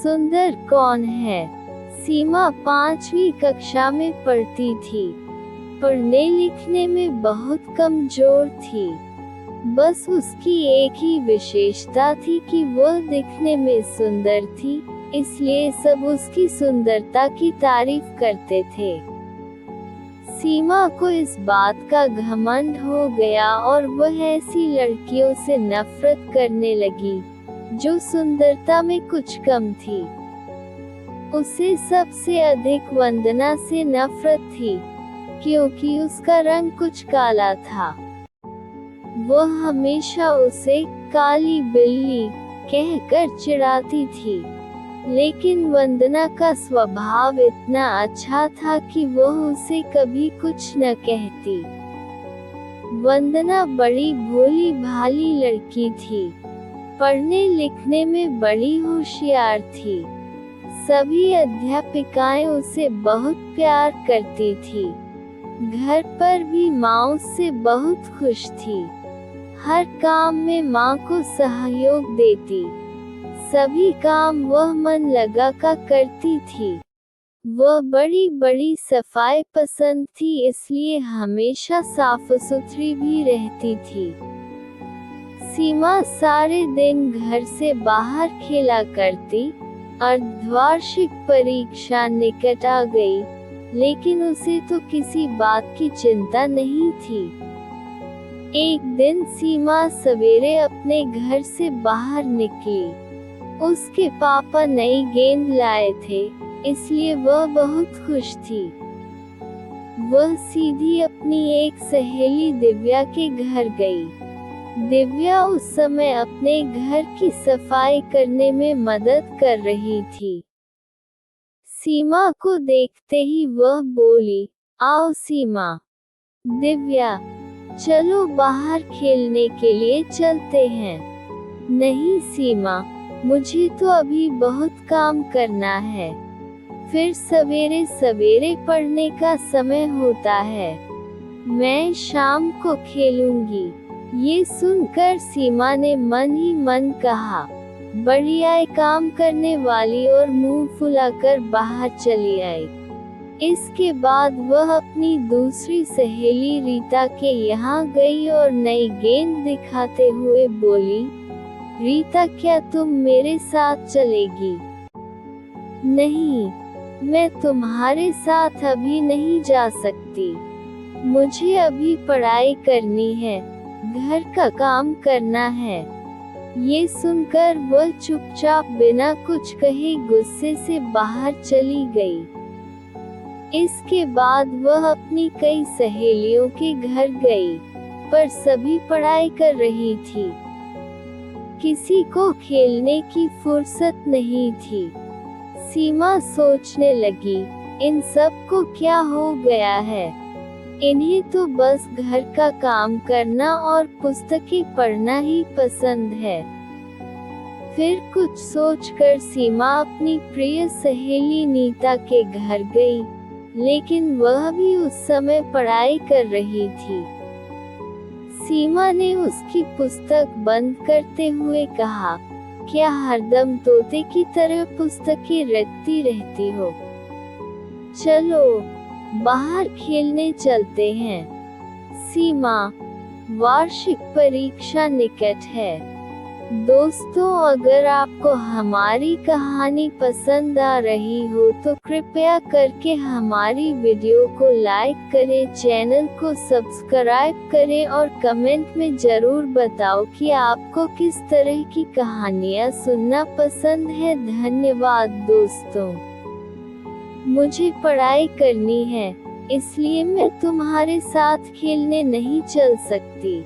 सुंदर कौन है? सीमा 5वीं कक्षा में पढ़ती थी। पढ़ने लिखने में बहुत कमजोर थी। बस उसकी एक ही विशेषता थी कि वह दिखने में सुंदर थी, इसलिए सब उसकी सुंदरता की तारीफ करते थे। सीमा को इस बात का घमंड हो गया और वह ऐसी लड़कियों से नफरत करने लगी जो सुंदरता में कुछ कम थी। उसे सबसे अधिक वंदना से नफरत थी, क्योंकि उसका रंग कुछ काला था। वह हमेशा उसे काली बिल्ली कहकर चिढ़ाती थी, लेकिन वंदना का स्वभाव इतना अच्छा था कि वह उसे कभी कुछ न कहती। वंदना बड़ी भोली भाली लड़की थी। पढ़ने लिखने में बड़ी होशियार थी। सभी अध्यापिकाएं उसे बहुत प्यार करती थी। घर पर भी माँ उससे बहुत खुश थी। हर काम में माँ को सहयोग देती। सभी काम वह मन लगा कर करती थी। वह बड़ी बड़ी सफाई पसंद थी, इसलिए हमेशा साफ सुथरी भी रहती थी। सीमा सारे दिन घर से बाहर खेला करती। अर्धवार्षिक परीक्षा निकट आ गई, लेकिन उसे तो किसी बात की चिंता नहीं थी। एक दिन सीमा सवेरे अपने घर से बाहर निकली। उसके पापा नई गेंद लाए थे, इसलिए वह बहुत खुश थी। वह सीधी अपनी एक सहेली दिव्या के घर गई। दिव्या उस समय अपने घर की सफाई करने में मदद कर रही थी। सीमा को देखते ही वह बोली, आओ सीमा। दिव्या, चलो बाहर खेलने के लिए चलते हैं। नहीं सीमा, मुझे तो अभी बहुत काम करना है। फिर सवेरे सवेरे पढ़ने का समय होता है। मैं शाम को खेलूंगी। ये सुनकर सीमा ने मन ही मन कहा, बढ़िया काम करने वाली, और मुंह फुलाकर बाहर चली आई। इसके बाद वह अपनी दूसरी सहेली रीता के यहाँ गई और नई गेंद दिखाते हुए बोली, रीता, क्या तुम मेरे साथ चलेगी? नहीं, मैं तुम्हारे साथ अभी नहीं जा सकती। मुझे अभी पढ़ाई करनी है, घर का काम करना है। ये सुनकर वह चुपचाप बिना कुछ कहे गुस्से से बाहर चली गई। इसके बाद वह अपनी कई सहेलियों के घर गई, पर सभी पढ़ाई कर रही थी। किसी को खेलने की फुर्सत नहीं थी। सीमा सोचने लगी, इन सब को क्या हो गया है? इन्हें तो बस घर का काम करना और पुस्तकें पढ़ना ही पसंद है। फिर कुछ सोचकर सीमा अपनी प्रिय सहेली नीता के घर गई, लेकिन वह भी उस समय पढ़ाई कर रही थी। सीमा ने उसकी पुस्तक बंद करते हुए कहा, क्या हरदम तोते की तरह पुस्तकें रटती रहती हो? चलो बाहर खेलने चलते हैं। सीमा, वार्षिक परीक्षा निकट है। दोस्तों, अगर आपको हमारी कहानी पसंद आ रही हो तो कृपया करके हमारी वीडियो को लाइक करें, चैनल को सब्सक्राइब करें और कमेंट में जरूर बताओ कि आपको किस तरह की कहानियाँ सुनना पसंद है। धन्यवाद दोस्तों। मुझे पढ़ाई करनी है, इसलिए मैं तुम्हारे साथ खेलने नहीं चल सकती।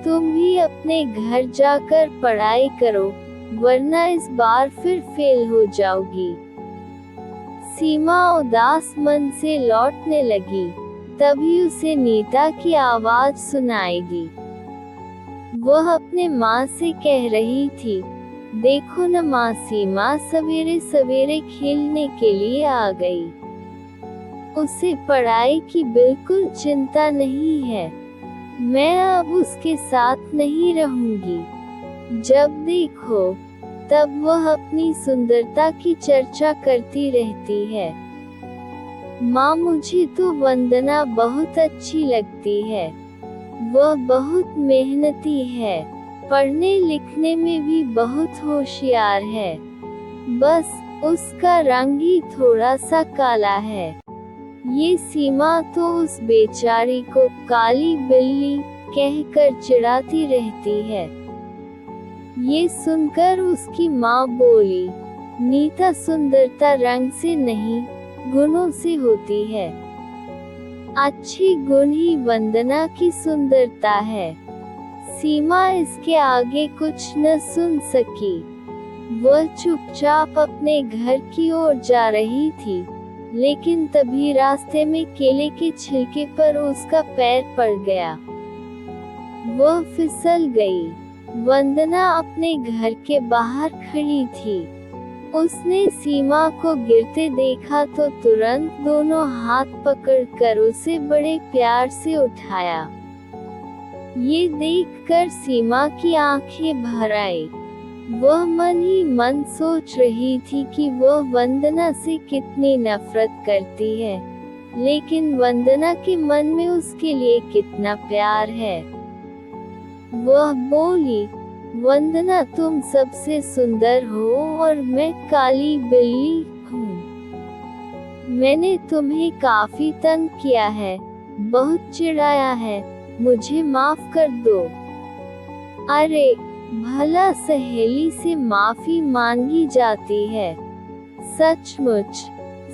तुम भी अपने घर जाकर पढ़ाई करो, वरना इस बार फिर फेल हो जाओगी। सीमा उदास मन से लौटने लगी। तभी उसे नीता की आवाज सुनाई दी। वह अपने माँ से कह रही थी, देखो न माँ, सीमा सवेरे सवेरे खेलने के लिए आ गई। उसे पढ़ाई की बिल्कुल चिंता नहीं है। मैं अब उसके साथ नहीं रहूंगी। जब देखो तब वह अपनी सुंदरता की चर्चा करती रहती है। माँ, मुझे तो वंदना बहुत अच्छी लगती है। वह बहुत मेहनती है, पढ़ने लिखने में भी बहुत होशियार है। बस उसका रंग ही थोड़ा सा काला है। ये सीमा तो उस बेचारी को काली बिल्ली कहकर चिढ़ाती रहती है। ये सुनकर उसकी माँ बोली, नीता, सुंदरता रंग से नहीं, गुणों से होती है। अच्छी गुण ही वंदना की सुंदरता है। सीमा इसके आगे कुछ न सुन सकी। वह चुपचाप अपने घर की ओर जा रही थी, लेकिन तभी रास्ते में केले के छिलके पर उसका पैर पड़ गया। वह फिसल गई। वंदना अपने घर के बाहर खड़ी थी। उसने सीमा को गिरते देखा तो तुरंत दोनों हाथ पकड़कर उसे बड़े प्यार से उठाया। ये देखकर सीमा की आंखें भर आई। वह मन ही मन सोच रही थी कि वह वंदना से कितनी नफरत करती है, लेकिन वंदना के मन में उसके लिए कितना प्यार है। वह बोली, वंदना, तुम सबसे सुंदर हो और मैं काली बिल्ली हूँ। मैंने तुम्हें काफी तंग किया है, बहुत चिढ़ाया है, मुझे माफ कर दो। अरे भला सहेली से माफी मांगी जाती है? सचमुच।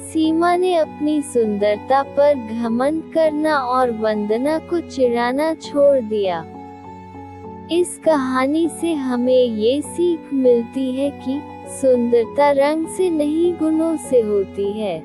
सीमा ने अपनी सुंदरता पर घमंड करना और वंदना को चिढ़ाना छोड़ दिया। इस कहानी से हमें ये सीख मिलती है कि सुंदरता रंग से नहीं, गुणों से होती है।